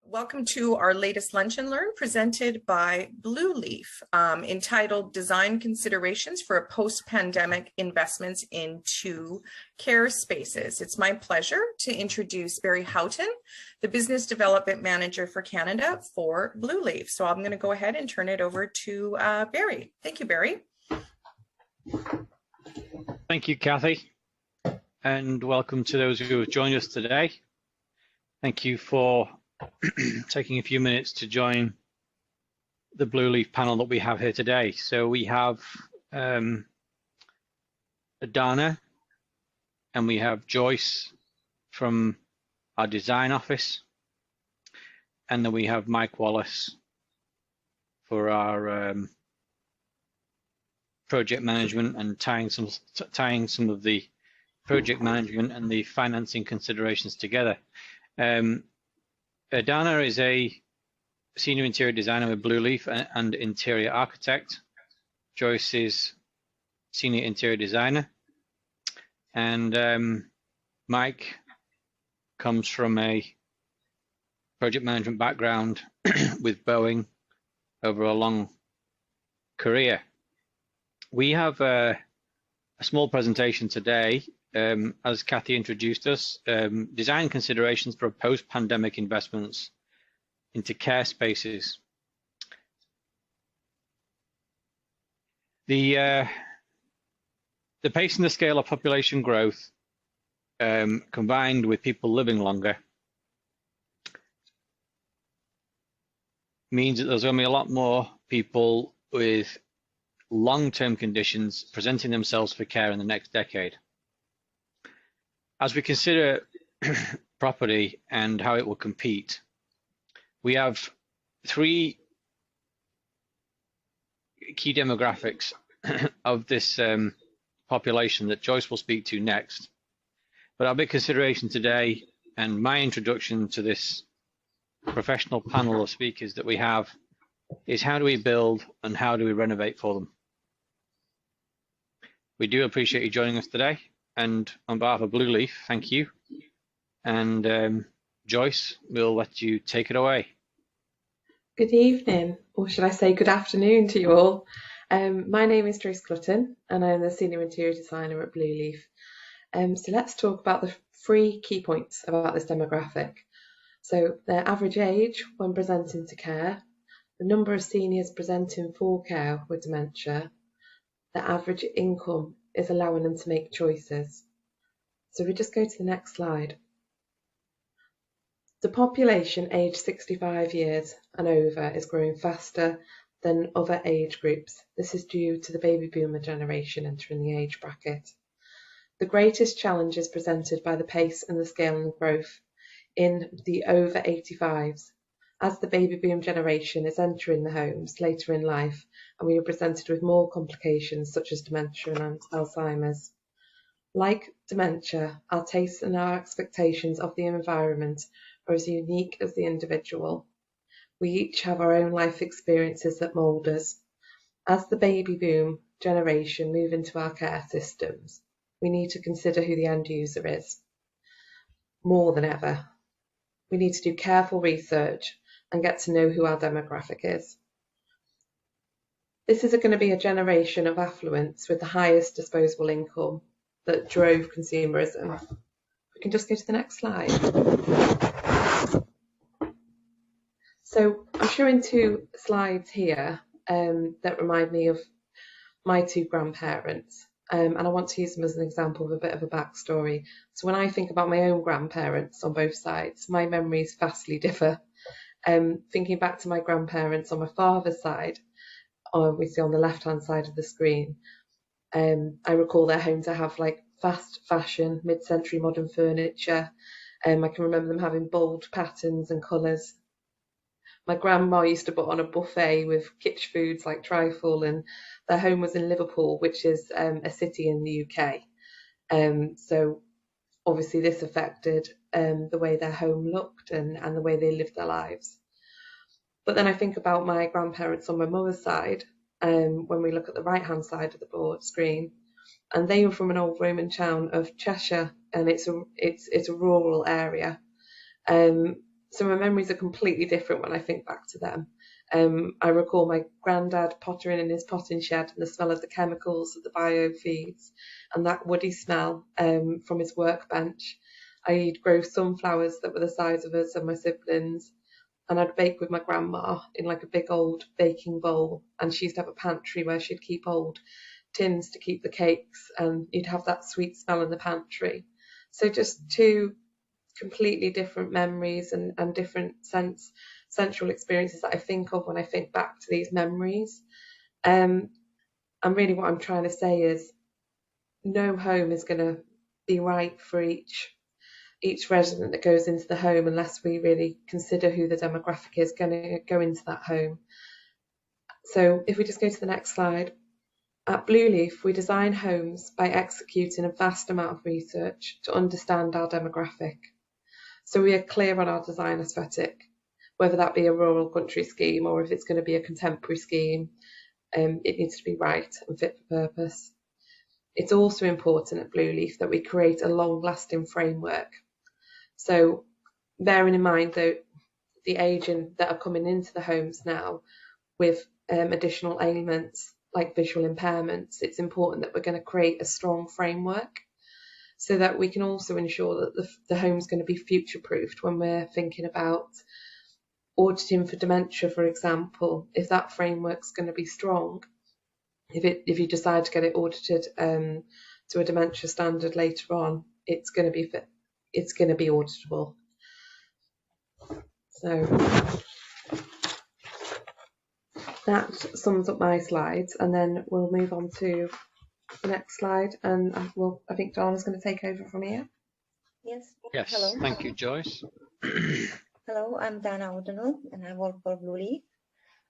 Welcome to our latest Lunch and Learn presented by Blueleaf, entitled Design Considerations for a Post-Pandemic Investments into Care Spaces. It's my pleasure to introduce Barry Houghton, the Business Development Manager for Canada for Blueleaf. So I'm going to go ahead and turn it over to Barry. Thank you, Barry. Thank you, Kathy, and welcome to those who have joined us today. Thank you for taking a few minutes to join the Blueleaf panel that we have here today. So we have Dana and we have Joyce from our design office, and then we have Mike Wallace for our project management and tying some of the project management and the financing considerations together. Dana is a senior interior designer with Blueleaf and interior architect. Joyce is senior interior designer, and Mike comes from a project management background with Boeing over a long career. We have a small presentation today. As Kathy introduced us, design considerations for post-pandemic investments into care spaces. The pace and the scale of population growth, combined with people living longer, means that there's going to be a lot more people with long-term conditions presenting themselves for care in the next decade. As we consider property and how it will compete, we have three key demographics of this population that Joyce will speak to next. But our big consideration today, and my introduction to this professional panel of speakers that we have, is how do we build and how do we renovate for them? We do appreciate you joining us today. And on behalf of Blueleaf, thank you. And Joyce, we'll let you take it away. Good evening, or should I say good afternoon to you all. My name is Joyce Clutton, and I'm the Senior Interior Designer at Blueleaf. So let's talk about the three key points about this demographic. So their average age when presenting to care, the number of seniors presenting for care with dementia, the average income is allowing them to make choices. So we just go to the next slide. The population aged 65 years and over is growing faster than other age groups. This is due to the baby boomer generation entering the age bracket. The greatest challenge is presented by the pace and the scale and growth in the over 85s, as the baby boom generation is entering the homes later in life, and we are presented with more complications such as dementia and Alzheimer's. Like dementia, our tastes and our expectations of the environment are as unique as the individual. We each have our own life experiences that mould us. As the baby boom generation move into our care systems, we need to consider who the end user is. More than ever, we need to do careful research and get to know who our demographic is. This is going to be a generation of affluents with the highest disposable income that drove consumerism. We can just go to the next slide. So I'm showing two slides here that remind me of my two grandparents. And I want to use them as an example of a bit of a backstory. So when I think about my own grandparents on both sides, my memories vastly differ. Thinking back to my grandparents on my father's side, we see on the left-hand side of the screen, I recall their home to have like fast fashion, mid-century modern furniture. I can remember them having bold patterns and colours. My grandma used to put on a buffet with kitsch foods like trifle, and their home was in Liverpool, which is a city in the UK. So obviously this affected the way their home looked and the way they lived their lives. But then I think about my grandparents on my mother's side, when we look at the right-hand side of the board screen, and they were from an old Roman town of Cheshire, and it's a rural area. So my memories are completely different when I think back to them. I recall my granddad pottering in his potting shed and the smell of the chemicals of the biofeeds and that woody smell from his workbench. I'd grow sunflowers that were the size of us and my siblings, and I'd bake with my grandma in like a big old baking bowl, and she used to have a pantry where she'd keep old tins to keep the cakes, and you'd have that sweet smell in the pantry. So just two completely different memories and different sensual experiences that I think of when I think back to these memories. And really what I'm trying to say is no home is going to be right for each resident that goes into the home unless we really consider who the demographic is going to go into that home. So if we just go to the next slide. At Blueleaf, we design homes by executing a vast amount of research to understand our demographic. So we are clear on our design aesthetic, whether that be a rural country scheme or if it's going to be a contemporary scheme, it needs to be right and fit for purpose. It's also important at Blueleaf that we create a long-lasting framework. So bearing in mind that the aging that are coming into the homes now with additional ailments like visual impairments, it's important that we're going to create a strong framework so that we can also ensure that the home's going to be future-proofed when we're thinking about auditing for dementia, for example. If that framework's going to be strong, if you decide to get it audited to a dementia standard later on, it's going to be auditable. So that sums up my slides, and then we'll move on to the next slide, and I think Dana's going to take over from here. Yes. Yes, Hello. thank you, Joyce. Hello, I'm Dana O'Donnell, and I work for Blueleaf.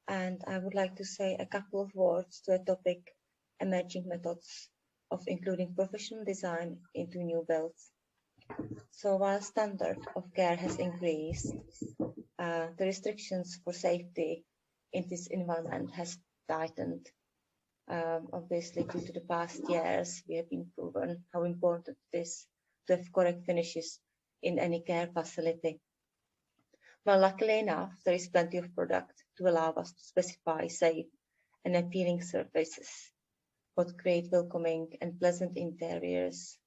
And I would like to say a couple of words to a topic: emerging methods of including professional design into new builds. So while standard of care has increased, the restrictions for safety in this environment has tightened. Obviously, due to the past years, we have been proven how important it is to have correct finishes in any care facility. Well, luckily enough, there is plenty of product to allow us to specify safe and appealing surfaces, what create welcoming and pleasant interiors,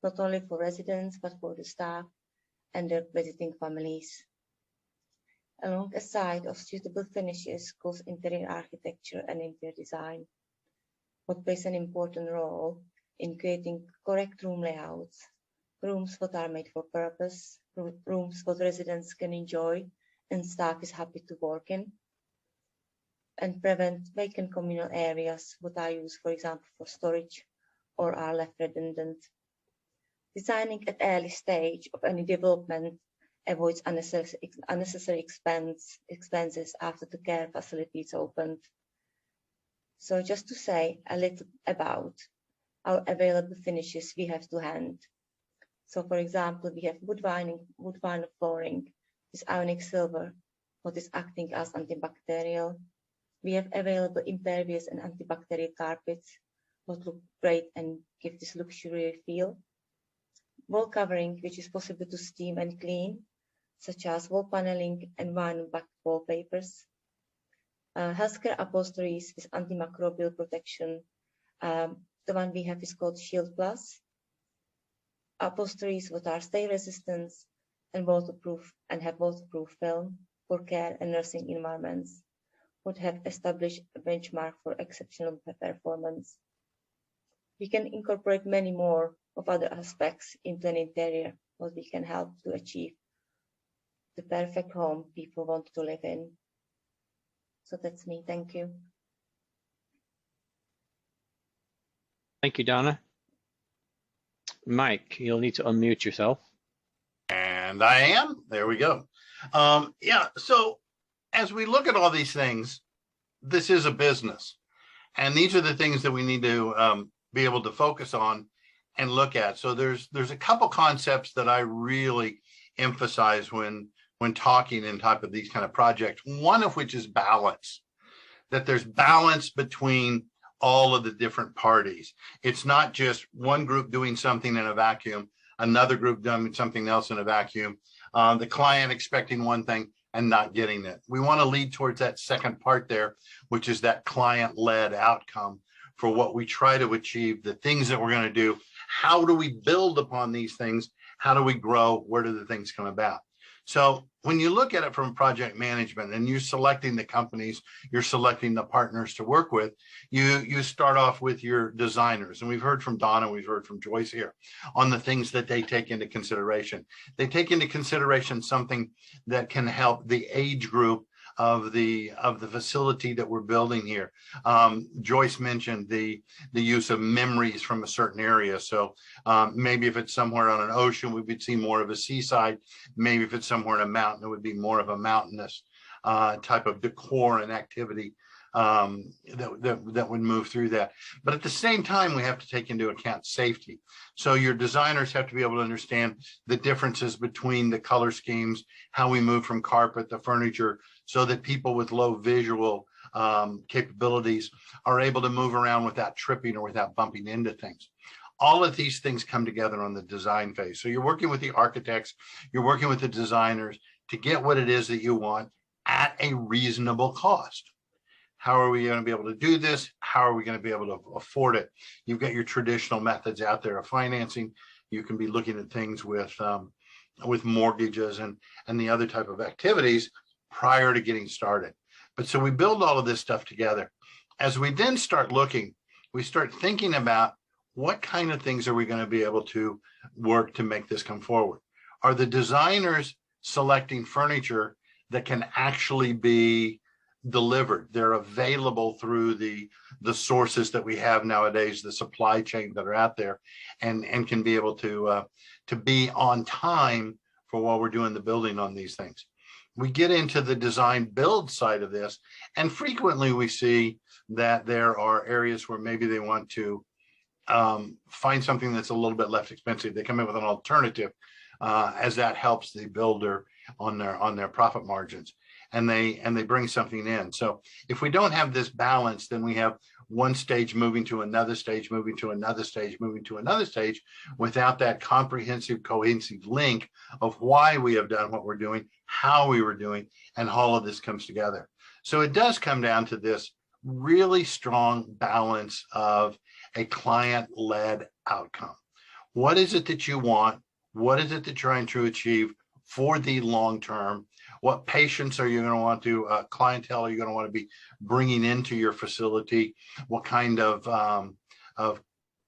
not only for residents, but for the staff and their visiting families. Alongside of suitable finishes goes interior architecture and interior design, what plays an important role in creating correct room layouts, rooms that are made for purpose, rooms that residents can enjoy and staff is happy to work in, and prevent vacant communal areas that are used, for example, for storage or are left redundant. Designing at early stage of any development avoids unnecessary expenses after the care facility is opened. So just to say a little about our available finishes we have to hand. So for example, we have wood vinyl flooring, this ionic silver, what is acting as antibacterial. We have available impervious and antibacterial carpets, what look great and give this luxury feel. Wall covering, which is possible to steam and clean, such as wall paneling and vinyl-backed wallpapers. Healthcare upholsteries with antimicrobial protection. The one we have is called Shield Plus. Upholsteries that are stain resistant and waterproof and have waterproof film for care and nursing environments, would have established a benchmark for exceptional performance. We can incorporate many more of other aspects into an interior, what we can help to achieve the perfect home people want to live in. So that's me. Thank you. Thank you, Dana. Mike, you'll need to unmute yourself. And I am. There we go. Yeah, so as we look at all these things, this is a business. And these are the things that we need to be able to focus on and look at. So there's a couple concepts that I really emphasize when talking in type of these kind of projects, one of which is balance, that there's balance between all of the different parties. It's not just one group doing something in a vacuum, another group doing something else in a vacuum, the client expecting one thing and not getting it. We want to lead towards that second part there, which is that client-led outcome for what we try to achieve, the things that we're going to do. How do we build upon these things? How do we grow? Where do the things come about? So when you look at it from project management and you're selecting the companies, you're selecting the partners to work with, you start off with your designers. And we've heard from Donna, we've heard from Joyce here on the things that they take into consideration. They take into consideration something that can help the age group of the facility that we're building here. Joyce mentioned the use of memories from a certain area. So maybe if it's somewhere on an ocean, we would see more of a seaside. Maybe if it's somewhere in a mountain, it would be more of a mountainous type of decor and activity that would move through that. But at the same time, we have to take into account safety. So your designers have to be able to understand the differences between the color schemes, how we move from carpet to furniture, so that people with low visual capabilities are able to move around without tripping or without bumping into things. All of these things come together on the design phase. So you're working with the architects, you're working with the designers to get what it is that you want at a reasonable cost. How are we going to be able to do this? How are we going to be able to afford it? You've got your traditional methods out there of financing. You can be looking at things with mortgages and the other type of activities prior to getting started. But so we build all of this stuff together. As we then start looking, we start thinking about what kind of things are we going to be able to work to make this come forward? Are the designers selecting furniture that can actually be delivered? They're available through the sources that we have nowadays, the supply chain that are out there, and can be able to be on time for while we're doing the building on these things. We get into the design build side of this, and frequently we see that there are areas where maybe they want to find something that's a little bit less expensive. They come in with an alternative as that helps the builder on their profit margins, and they bring something in. So if we don't have this balance, then we have one stage moving to another stage, moving to another stage, moving to another stage, without that comprehensive, cohesive link of why we have done what we're doing, how we were doing, and all of this comes together. So it does come down to this really strong balance of a client-led outcome. What is it that you want? What is it that you're trying to achieve for the long term? What patients are you going to want to, clientele are you going to want to be bringing into your facility? What kind of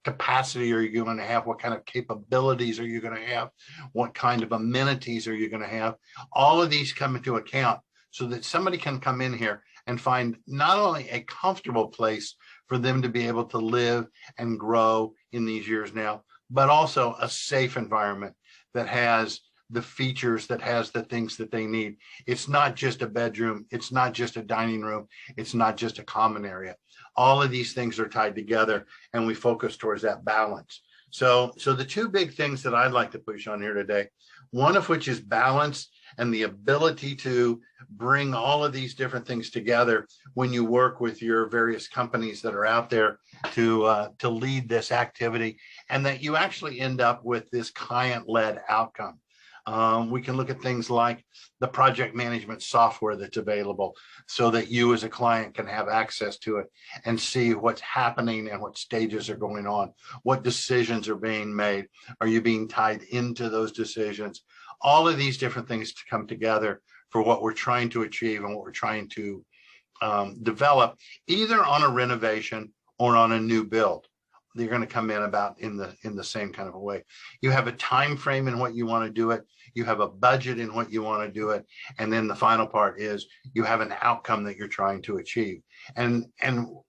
capacity are you going to have? What kind of capabilities are you going to have? What kind of amenities are you going to have? All of these come into account so that somebody can come in here and find not only a comfortable place for them to be able to live and grow in these years now, but also a safe environment that has the features, that has the things that they need. It's not just a bedroom. It's not just a dining room. It's not just a common area. All of these things are tied together, and we focus towards that balance. So the two big things that I'd like to push on here today, one of which is balance and the ability to bring all of these different things together when you work with your various companies that are out there to lead this activity, and that you actually end up with this client-led outcome. We can look at things like the project management software that's available so that you as a client can have access to it and see what's happening and what stages are going on, what decisions are being made. Are you being tied into those decisions? All of these different things to come together for what we're trying to achieve and what we're trying to develop, either on a renovation or on a new build. They're going to come in about in the same kind of a way. You have a time frame in what you want to do it. You have a budget in what you want to do it. And then the final part is you have an outcome that you're trying to achieve. And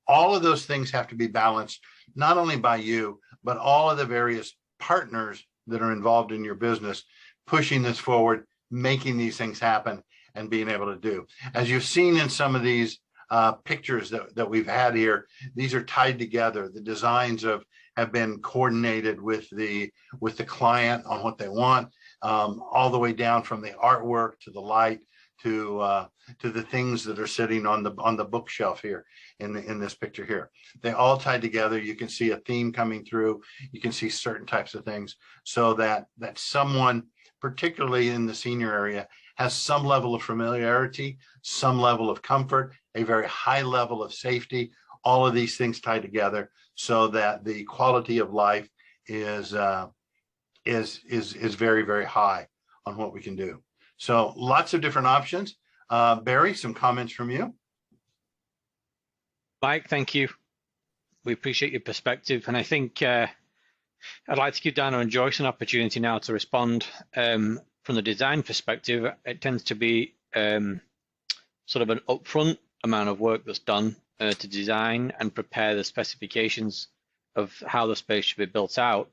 all of those things have to be balanced, not only by you, but all of the various partners that are involved in your business, pushing this forward, making these things happen, and being able to do. As you've seen in some of these pictures that we've had here, these are tied together. The designs have been coordinated with the client on what they want, all the way down from the artwork to the light to the things that are sitting on the bookshelf here in this picture here. They all tie together. You can see a theme coming through. You can see certain types of things so that someone particularly in the senior area, has some level of familiarity, some level of comfort, a very high level of safety, all of these things tied together so that the quality of life is very, very high on what we can do. So lots of different options. Barry, some comments from you. Mike, thank you. We appreciate your perspective. And I think I'd like to give Dana and Joyce an opportunity now to respond. From the design perspective, it tends to be sort of an upfront amount of work that's done to design and prepare the specifications of how the space should be built out,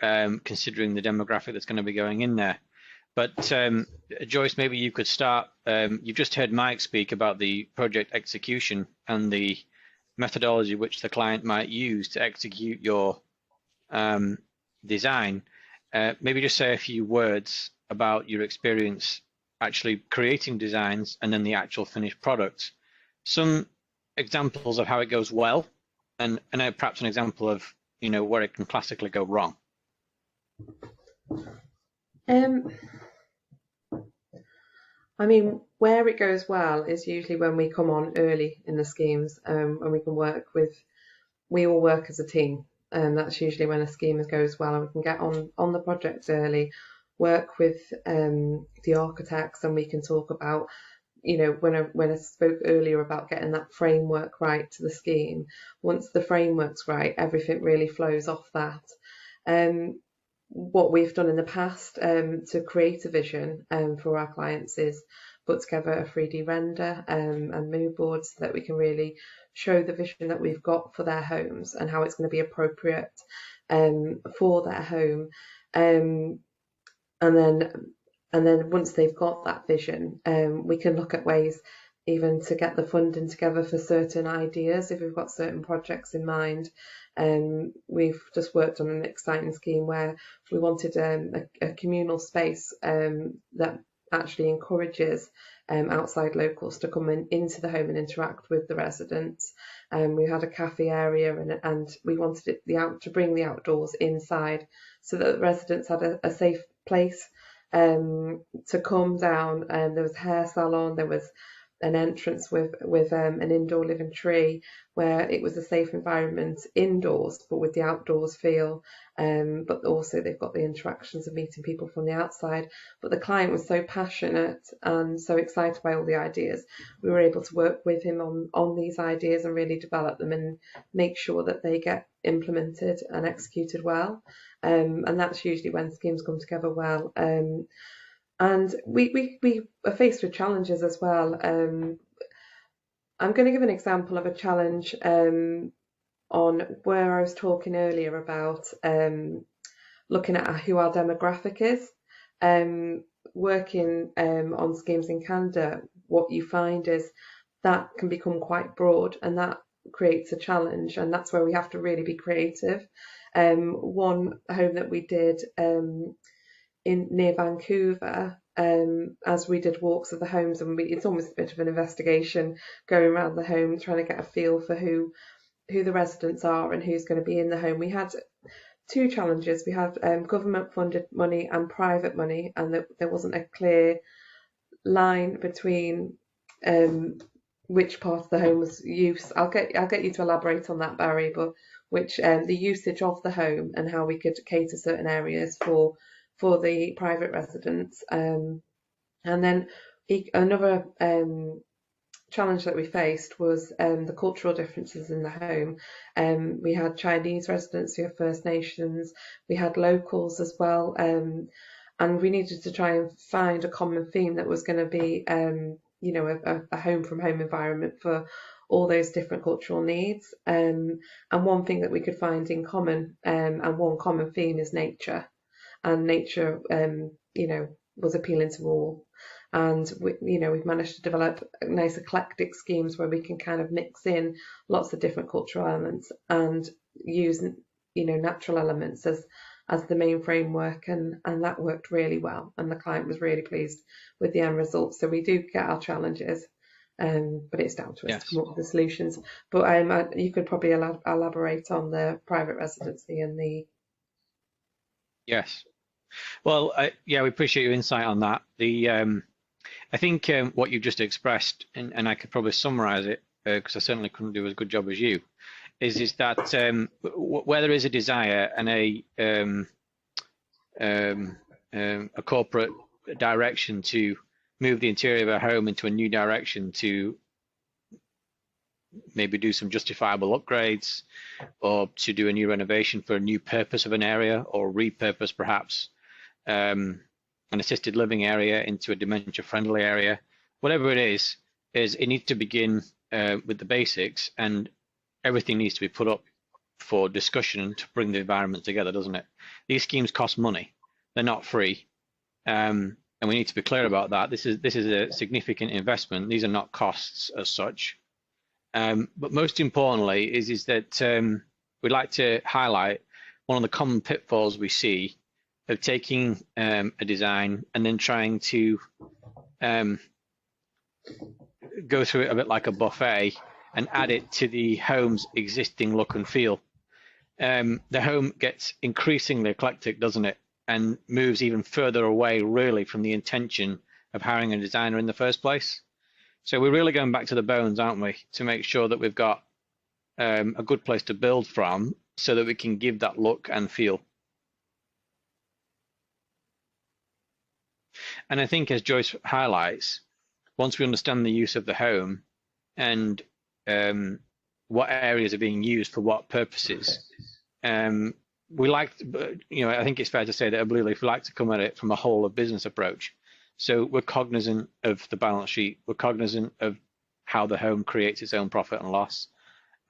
considering the demographic that's going to be going in there. But Joyce, maybe you could start. You've just heard Mike speak about the project execution and the methodology which the client might use to execute your design. Maybe just say a few words about your experience actually creating designs and then the actual finished product. Some examples of how it goes well, and perhaps an example of where it can classically go wrong. I mean, where it goes well is usually when we come on early in the schemes, and we can we all work as a team. And that's usually when a scheme goes well, and we can get on the project early, work with the architects, and we can talk about, when I spoke earlier about getting that framework right to the scheme. Once the framework's right, everything really flows off that. What we've done in the past to create a vision for our clients is put together a 3D render and mood boards so that we can really show the vision that we've got for their homes and how it's going to be appropriate for their home. And then once they've got that vision, we can look at ways even to get the funding together for certain ideas if we've got certain projects in mind. We've just worked on an exciting scheme where we wanted a communal space that actually encourages outside locals to come into the home and interact with the residents. We had a cafe area and we wanted it to bring the outdoors inside so that the residents had a safe place to come down. There was a hair salon, there was an entrance with an indoor living tree where it was a safe environment indoors but with the outdoors feel, but also they've got the interactions of meeting people from the outside. But the client was so passionate and so excited by all the ideas, we were able to work with him on these ideas and really develop them and make sure that they get implemented and executed well, and that's usually when schemes come together well. And we are faced with challenges as well. I'm going to give an example of a challenge on where I was talking earlier about looking at who our demographic is. Working on schemes in Canada, what you find is that can become quite broad, and that creates a challenge, and that's where we have to really be creative. One home that we did near Vancouver, as we did walks of the homes, and it's almost a bit of an investigation going around the home trying to get a feel for who the residents are and who's going to be in the home. We had two challenges. We had government funded money and private money, and there wasn't a clear line between which part of the home was use. I'll get you to elaborate on that, Barry, but which the usage of the home and how we could cater certain areas for the private residents. And then another challenge that we faced was the cultural differences in the home. We had Chinese residents, we had First Nations, we had locals as well, and we needed to try and find a common theme that was going to be a home from home environment for all those different cultural needs. And one thing that we could find in common, and one common theme, is nature. And nature, was appealing to all. And we've managed to develop nice eclectic schemes where we can kind of mix in lots of different cultural elements and use, natural elements as the main framework, and that worked really well. And the client was really pleased with the end result. So we do get our challenges, but it's down to us to come up with the solutions. But you could probably elaborate on the private residency and the. Yes. Well, yeah, we appreciate your insight on that. I think what you've just expressed, and I could probably summarize it because I certainly couldn't do as good job as you, is that where there is a desire and a corporate direction to move the interior of a home into a new direction, to maybe do some justifiable upgrades or to do a new renovation for a new purpose of an area, or repurpose perhaps an assisted living area into a dementia friendly area. Whatever it is it needs to begin with the basics, and everything needs to be put up for discussion to bring the environment together, doesn't it? These schemes cost money. They're not free. And we need to be clear about that. This is a significant investment. These are not costs as such. But most importantly is that we'd like to highlight one of the common pitfalls we see of taking a design and then trying to go through it a bit like a buffet and add it to the home's existing look and feel. The home gets increasingly eclectic, doesn't it? And moves even further away, really, from the intention of hiring a designer in the first place. So we're really going back to the bones, aren't we, to make sure that we've got a good place to build from so that we can give that look and feel. And I think, as Joyce highlights, once we understand the use of the home and what areas are being used for what purposes, we like, I think it's fair to say that at Blueleaf, we like to come at it from a whole of business approach. So we're cognizant of the balance sheet, we're cognizant of how the home creates its own profit and loss,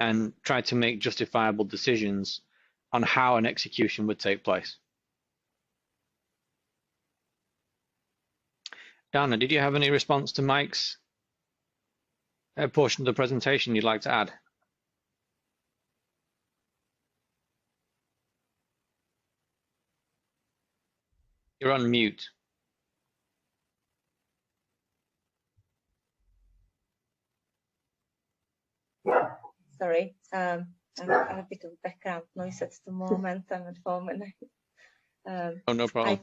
and try to make justifiable decisions on how an execution would take place. Dana, did you have any response to Mike's portion of the presentation you'd like to add? You're on mute. Sorry, I have a bit of background noise at the moment. I'm at home and Oh, no problem.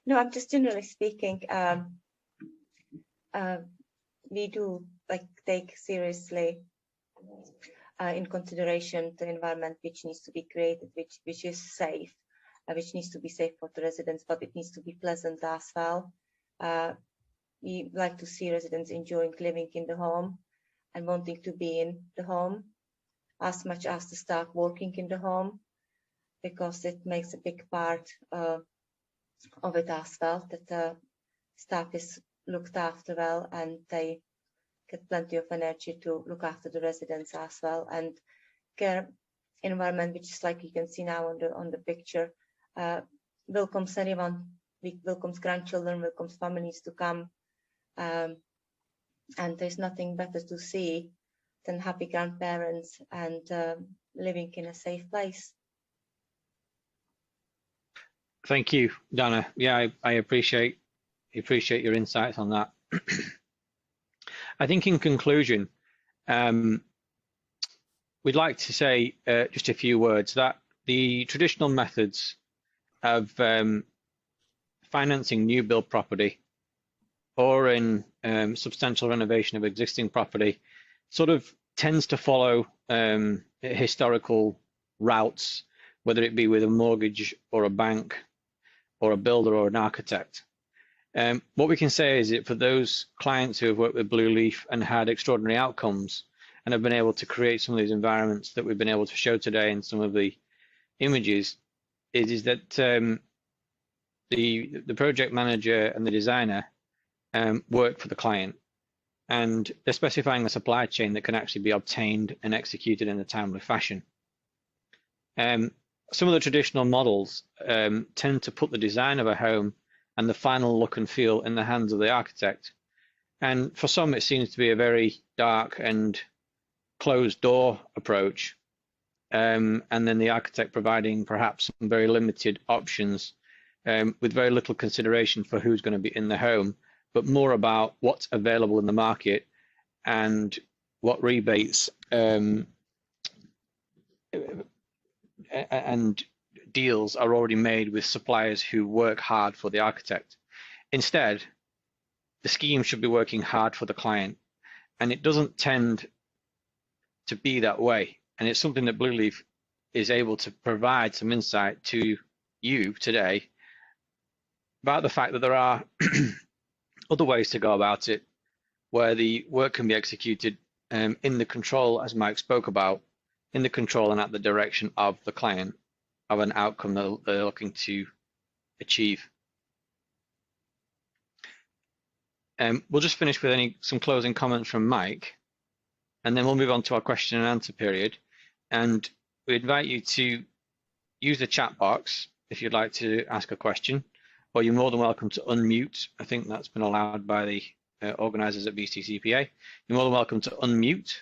No, I'm just generally speaking. We do take seriously in consideration the environment which needs to be created, which is safe, which needs to be safe for the residents, but it needs to be pleasant as well. We like to see residents enjoying living in the home and wanting to be in the home as much as the staff working in the home, because it makes a big part of it as well, that the staff is looked after well and they get plenty of energy to look after the residents as well. And care environment, which is like you can see now on the picture, welcomes anyone, welcomes grandchildren, welcomes families to come, and there's nothing better to see than happy grandparents and living in a safe place. Thank you, Dana. Yeah, I appreciate your insights on that. I think in conclusion, we'd like to say just a few words that the traditional methods of financing new build property or in substantial renovation of existing property sort of tends to follow historical routes, whether it be with a mortgage or a bank or a builder or an architect. What we can say is that for those clients who have worked with Blueleaf and had extraordinary outcomes and have been able to create some of these environments that we've been able to show today in some of the images, is that the project manager and the designer work for the client, and they're specifying a supply chain that can actually be obtained and executed in a timely fashion. Some of the traditional models tend to put the design of a home and the final look and feel in the hands of the architect. And for some, it seems to be a very dark and closed door approach. And then the architect providing perhaps some very limited options with very little consideration for who's going to be in the home, but more about what's available in the market and what rebates and deals are already made with suppliers who work hard for the architect. Instead, the scheme should be working hard for the client, and it doesn't tend to be that way. And it's something that Blueleaf is able to provide some insight to you today about the fact that there are other ways to go about it, where the work can be executed in the control, as Mike spoke about, in the control and at the direction of the client, of an outcome that they're looking to achieve. We'll just finish with some closing comments from Mike, and then we'll move on to our question and answer period. And we invite you to use the chat box if you'd like to ask a question, or you're more than welcome to unmute. I think that's been allowed by the organisers at BCCPA. You're more than welcome to unmute,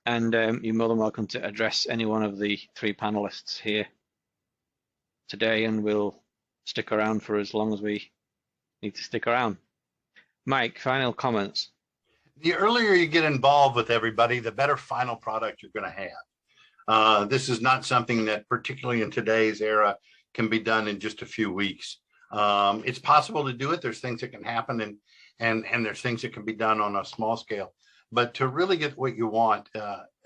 and you're more than welcome to address any one of the three panelists here today, and we'll stick around for as long as we need to stick around. Mike, final comments. The earlier you get involved with everybody, the better final product you're going to have. This is not something that, particularly in today's era, can be done in just a few weeks. It's possible to do it. There's things that can happen, and there's things that can be done on a small scale. But to really get what you want,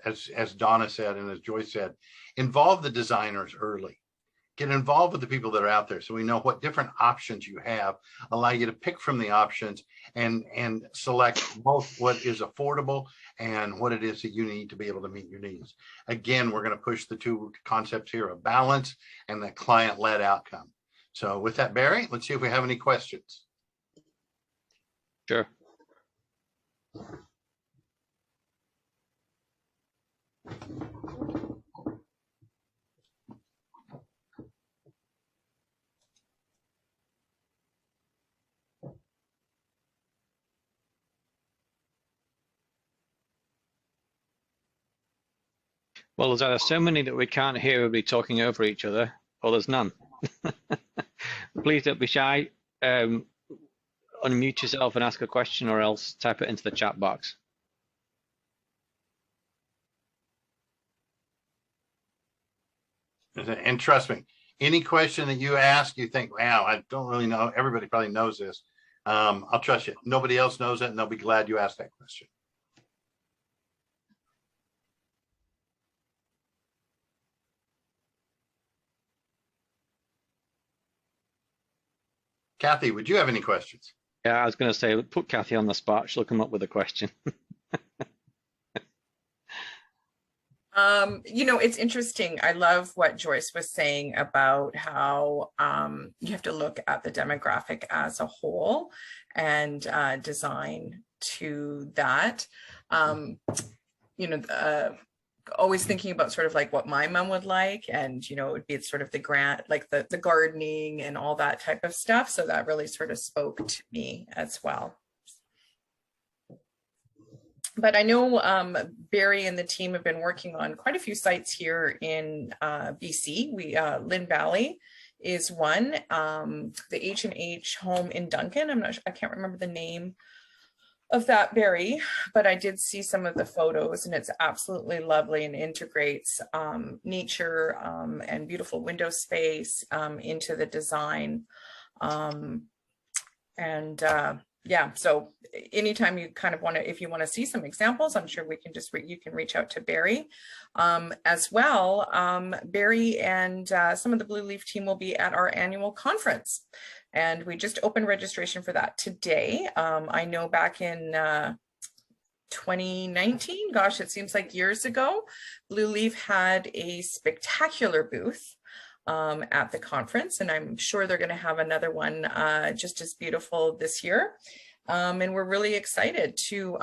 as Donna said and as Joyce said, involve the designers early. Get involved with the people that are out there so we know what different options you have, allow you to pick from the options and select both what is affordable and what it is that you need to be able to meet your needs. Again, we're going to push the two concepts here of balance and the client-led outcome. So with that, Barry, let's see if we have any questions. Sure. Well, there's either so many that we can't hear everybody talking over each other, or there's none. Please don't be shy. Unmute yourself and ask a question, or else type it into the chat box. And trust me, any question that you ask, you think, wow, I don't really know. Everybody probably knows this. I'll trust you. Nobody else knows it, and they'll be glad you asked that question. Kathy, would you have any questions? Yeah, I was going to say, put Kathy on the spot. She'll come up with a question. You know, it's interesting. I love what Joyce was saying about how you have to look at the demographic as a whole and design to that. You know, always thinking about sort of like what my mom would like, and you know, it would be sort of the the gardening and all that type of stuff. So that really sort of spoke to me as well. But I know Barry and the team have been working on quite a few sites here in BC. Lynn Valley is one. The H&H home in Duncan. I can't remember the name of that, Barry, but I did see some of the photos, and it's absolutely lovely and integrates nature and beautiful window space into the design. Yeah, so anytime you kind of want to, if you want to see some examples, I'm sure we can just you can reach out to Barry as well. Barry and some of the Blueleaf team will be at our annual conference, and we just opened registration for that today. I know back in 2019, gosh, it seems like years ago, Blueleaf had a spectacular booth at the conference, and I'm sure they're going to have another one just as beautiful this year. And we're really excited to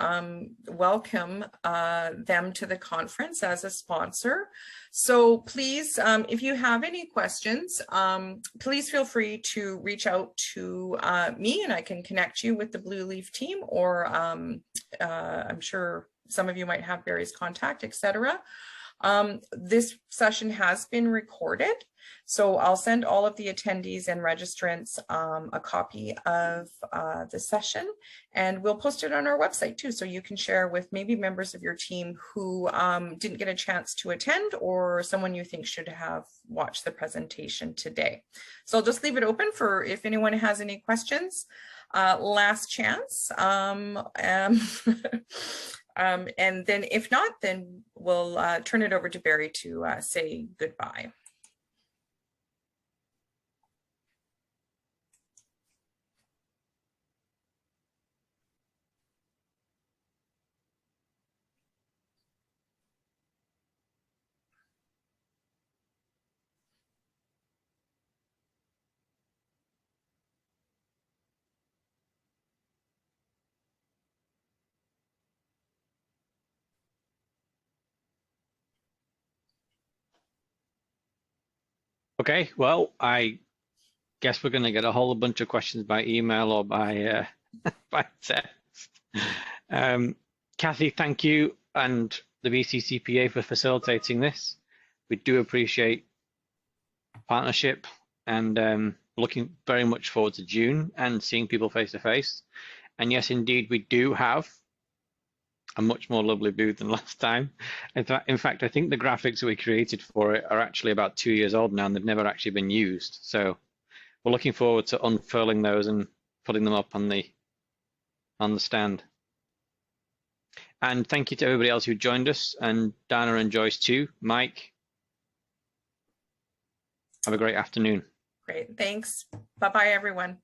welcome them to the conference as a sponsor. So please, if you have any questions, please feel free to reach out to me, and I can connect you with the Blueleaf team, or I'm sure some of you might have Barry's contact, etc. This session has been recorded, So I'll send all of the attendees and registrants a copy of the session, and we'll post it on our website too, so you can share with maybe members of your team who didn't get a chance to attend, or someone you think should have watched the presentation today. So I'll just leave it open for if anyone has any questions. Last chance. And then if not, then we'll turn it over to Barry to say goodbye. Okay, well, I guess we're going to get a whole bunch of questions by email or by by text. Kathy, thank you, and the BCCPA for facilitating this. We do appreciate partnership, and looking very much forward to June and seeing people face to face. And yes, indeed, we do have a much more lovely booth than last time. In fact, I think the graphics that we created for it are actually about 2 years old now, and they've never actually been used. So we're looking forward to unfurling those and putting them up on the stand. And thank you to everybody else who joined us, and Dana and Joyce too. Mike, have a great afternoon. Great, thanks. Bye-bye, everyone.